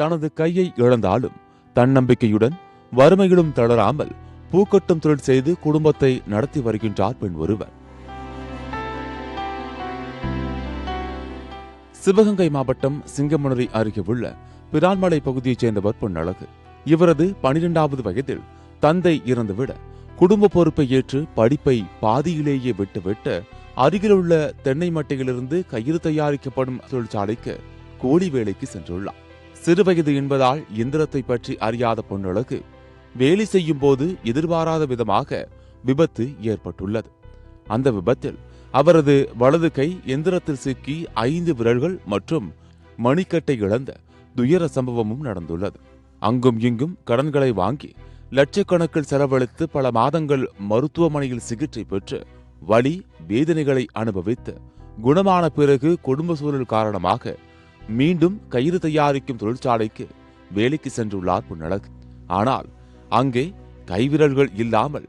தனது கையை இழந்தாலும் தன்னம்பிக்கையுடன் வறுமையிலும் தளராமல் பூக்கட்டும் தொழில் செய்து குடும்பத்தை நடத்தி வருகின்றார் பெண் ஒருவர். சிவகங்கை மாவட்டம் சிங்கமுனரி அருகே உள்ள பிரான்மலை பகுதியைச் சேர்ந்தவர் பொன்னழகு. இவரது 12வது வயதில் தந்தை இறந்துவிட குடும்ப பொறுப்பை ஏற்று படிப்பை பாதியிலேயே விட்டுவிட்டு அருகிலுள்ள தென்னை மட்டையிலிருந்து கயிறு தயாரிக்கப்படும் தொழிற்சாலைக்கு கூலி வேலைக்கு சென்றுள்ளார். சிறுவயது என்பதால் இயந்திரத்தை பற்றி அறியாத பொன்னழகு வேலை செய்யும் போது எதிர்பாராத விதமாக விபத்து ஏற்பட்டுள்ளது. அந்த விபத்தில் அவரது வலது கை எந்திரத்தில் சிக்கி 5 விரல்கள் மற்றும் மணிக்கட்டை இழந்த துயர சம்பவமும் நடந்துள்ளது. அங்கும் இங்கும் கடன்களை வாங்கி லட்சக்கணக்கில் செலவழித்து பல மாதங்கள் மருத்துவமனையில் சிகிச்சை பெற்று வலி வேதனைகளை அனுபவித்து குணமான பிறகு குடும்ப சூழல் காரணமாக மீண்டும் கயிறு தயாரிக்கும் தொழிற்சாலைக்கு வேலைக்கு சென்றுள்ளார் பொன்னழகு. ஆனால் அங்கே கைவிரல்கள் இல்லாமல்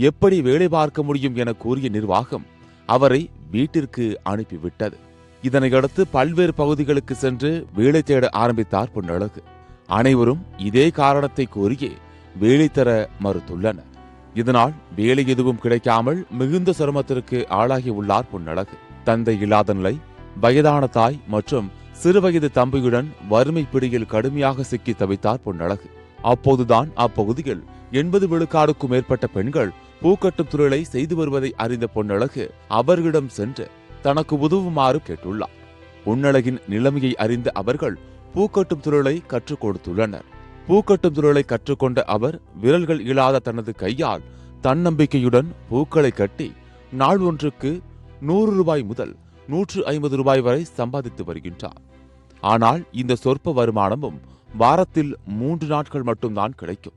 எப்படி வேலை பார்க்க முடியும் என கூறிய நிர்வாகம் அவரை வீட்டிற்கு அனுப்பிவிட்டது. இதனையடுத்து பல்வேறு பகுதிகளுக்கு சென்று வேலை தேட ஆரம்பித்தார் பொன்னழகு. அனைவரும் இதே காரணத்தை கூறியே வேலை தர மறுத்துள்ளனர். இதனால் வேலை எதுவும் கிடைக்காமல் மிகுந்த சிரமத்திற்கு ஆளாகி உள்ளார் பொன்னழகு. தந்தை இல்லாத நிலை, வயதான தாய் மற்றும் சிறுவயது தம்பியுடன் வறுமை பிடியில் கடுமையாக சிக்கி தவித்தார் பொன்னழகு. அப்போதுதான் அப்பகுதியில் 80 விழுக்காடுக்கும் மேற்பட்ட பெண்கள் பூக்கட்டும் தொழிலை செய்து வருவதை அறிந்த பொன்னழகு அவர்களிடம் சென்று தனக்கு உதவுமாறு கேட்டுள்ளார். பொன்னழகின் நிலைமையை அறிந்த அவர்கள் பூக்கட்டும் தொழிலை கற்றுக் கொடுத்துள்ளனர். பூக்கட்டும் தொழிலை கற்றுக்கொண்ட அவர் விரல்கள் இல்லாத தனது கையால் தன்னம்பிக்கையுடன் பூக்களை கட்டி நாள் ஒன்றுக்கு 100 ரூபாய் முதல் 150 ரூபாய் வரை சம்பாதித்து வருகின்றார். ஆனால் இந்த சொற்ப வருமானமும் வாரத்தில் 3 நாட்கள் மட்டும்தான் கிடைக்கும்.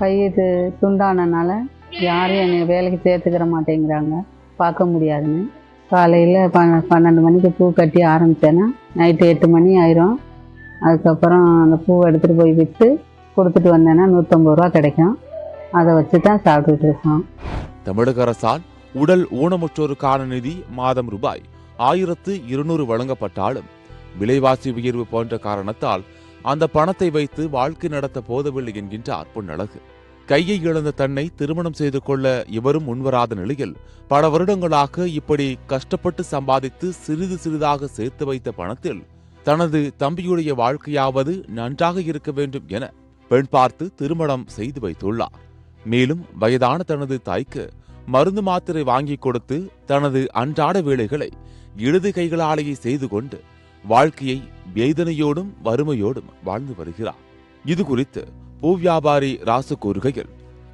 கையெழுத்து துண்டானனால யாரும் என்னை வேலைக்கு சேர்த்துக்கிற மாட்டேங்கிறாங்க, பார்க்க முடியாதுன்னு. காலையில் 12 மணிக்கு பூ கட்டி ஆரம்பித்தேன்னா நைட்டு 8 மணி ஆயிரும். அதுக்கப்புறம் அந்த பூவை எடுத்துகிட்டு போய் விற்று கொடுத்துட்டு வந்தேன்னா 150 ரூபா கிடைக்கும். அதை வச்சு தான் சாப்பிட்டுட்டு இருக்கோம். தமிழக அரசால் உடல் ஊனமுற்றோருக்கான நிதி மாதம் ரூபாய் 1200 வழங்கப்பட்டாலும் விலைவாசி உயர்வு போன்ற காரணத்தால் அந்த பணத்தை வைத்து வாழ்க்கை நடத்த போதவில்லை என்கின்றார் பொன்னழகு. கையை இழந்த தன்னை திருமணம் செய்து கொள்ள இவரும் முன்வராத நிலையில் பல வருடங்களாக இப்படி கஷ்டப்பட்டு சம்பாதித்து சிறிது சிறிதாக சேர்த்து வைத்த பணத்தில் தனது தம்பியுடைய வாழ்க்கையாவது நன்றாக இருக்க வேண்டும் என பெண் பார்த்து திருமணம் செய்து வைத்துள்ளார். மேலும் வயதான தனது தாய்க்கு மருந்து மாத்திரை வாங்கி கொடுத்து தனது அன்றாட வேலைகளை இடது கைகளாலேயே செய்து கொண்டு வாழ்க்கையை வேதனையோடும் வறுமையோடும் வாழ்ந்து வருகிறார். இது குறித்து பூ வியாபாரி ராசு கூறுகையில்,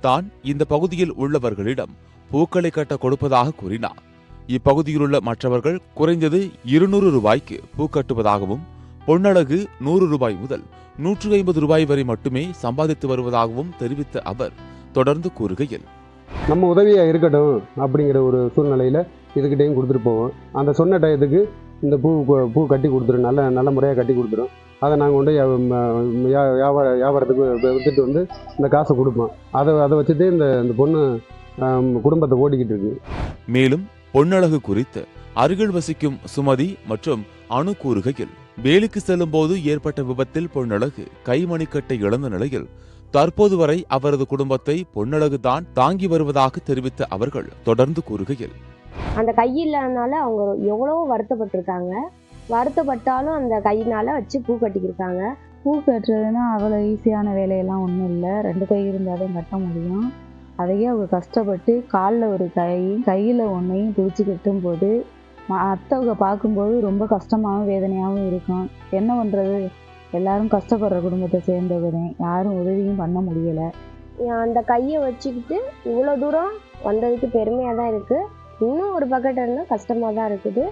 தான் இந்த பகுதியில் உள்ளவர்களிடம் பூக்களை கட்ட கொடுப்பதாக கூறினார். இப்பகுதியில் உள்ள மற்றவர்கள் குறைந்தது 200 ரூபாய்க்கு பூ கட்டுவதாகவும் பொன்னழகு 100 ரூபாய் முதல் 150 ரூபாய் வரை மட்டுமே சம்பாதித்து வருவதாகவும் தெரிவித்த அவர் தொடர்ந்து கூறுகையில், நம்ம உதவியா இருக்கட்டும் அப்படிங்கிற ஒரு சூழ்நிலையில இதுகிட்டையும் கொடுத்துட்டு போவோம். அந்த சொன்ன டயத்துக்கு இந்த பூ கட்டி கொடுத்துரும், நல்ல முறையாக கட்டி கொடுத்துரும். அதை நாங்கள் கொண்டு வியாபாரத்துக்கு விற்றுட்டு வந்து இந்த காசை கொடுப்போம். அதை வச்சுட்டு இந்த பொண்ணு குடும்பத்தை ஓடிக்கிட்டு இருக்கு. மேலும் பொன்னழகு குறித்து அருகில் வசிக்கும் சுமதி மற்றும் அணு கூறுகையில், வேலைக்கு செல்லும் போது ஏற்பட்ட விபத்தில் பொன்னழகு கைமணிக்கட்டை இழந்த நிலையில் தற்போது வரை அவரது குடும்பத்தை பொன்னழகு தான் தாங்கி வருவதாக தெரிவித்த அவர்கள் தொடர்ந்து கூறுகையில், அந்த கையில்லாதனால அவங்க எவ்வளவோ வருத்தப்பட்டிருக்காங்க. வருத்தப்பட்டாலும் அந்த கையினால வச்சு பூ கட்டிக்கிருக்காங்க. பூ கட்டுறதுன்னா அவ்வளோ ஈஸியான வேலையெல்லாம் ஒன்றும் இல்லை. 2 கை இருந்தாலும் கட்ட முடியும். அதையே அவங்க கஷ்டப்பட்டு காலில் ஒரு கையில் ஒன்றையும் பிடிச்சி கட்டும் போது அத்தவங்க பார்க்கும்போது ரொம்ப கஷ்டமாகவும் வேதனையாகவும் இருக்கும். என்ன பண்ணுறது, எல்லாரும் கஷ்டப்படுற குடும்பத்தை சேர்ந்தவங்க, யாரும் உதவியும் பண்ண முடியலை. அந்த கையை வச்சுக்கிட்டு இவ்வளோ தூரம் வந்ததுக்கு பெருமையாக தான் இருக்குது. இன்னும் ஒரு பக்கெட் இருந்தால் கஷ்டமாக தான் இருக்குது.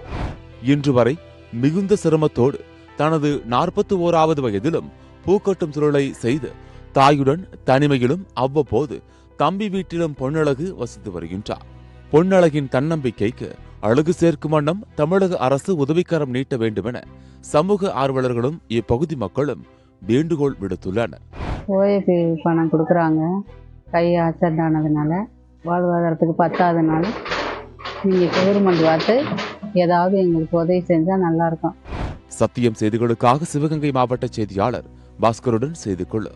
இன்று வரை மிகுந்த சிரமத்தோடு தனது 41வது வயதிலும் பூக்கட்டும் தொழிலை செய்து தாயுடன் தனிமையிலும் அவ்வப்போது தம்பி வீட்டிலும் பொன்னழகு வசித்து வருகின்றார். பொன்னழகின் தன்னம்பிக்கைக்கு அழகு சேர்க்கும் வண்ணம் தமிழக அரசு உதவிக்கரம் நீட்ட வேண்டுமென சமூக ஆர்வலர்களும் இப்பகுதி மக்களும் வேண்டுகோள் விடுத்துள்ளனர். ஓஏபி பணம் கொடுக்குறாங்க. கை ஆக்சிடென்ட் ஆனதுனால வாழ்வாதாரத்துக்கு பத்தாதனால நீங்கள் கவர்மெண்ட் பார்த்து ஏதாவது எங்களுக்கு உதவி செஞ்சால் நல்லாயிருக்கும். சத்தியம் செய்திகளுக்காக சிவகங்கை மாவட்ட செய்தியாளர் பாஸ்கருடன் செய்து கொள்ள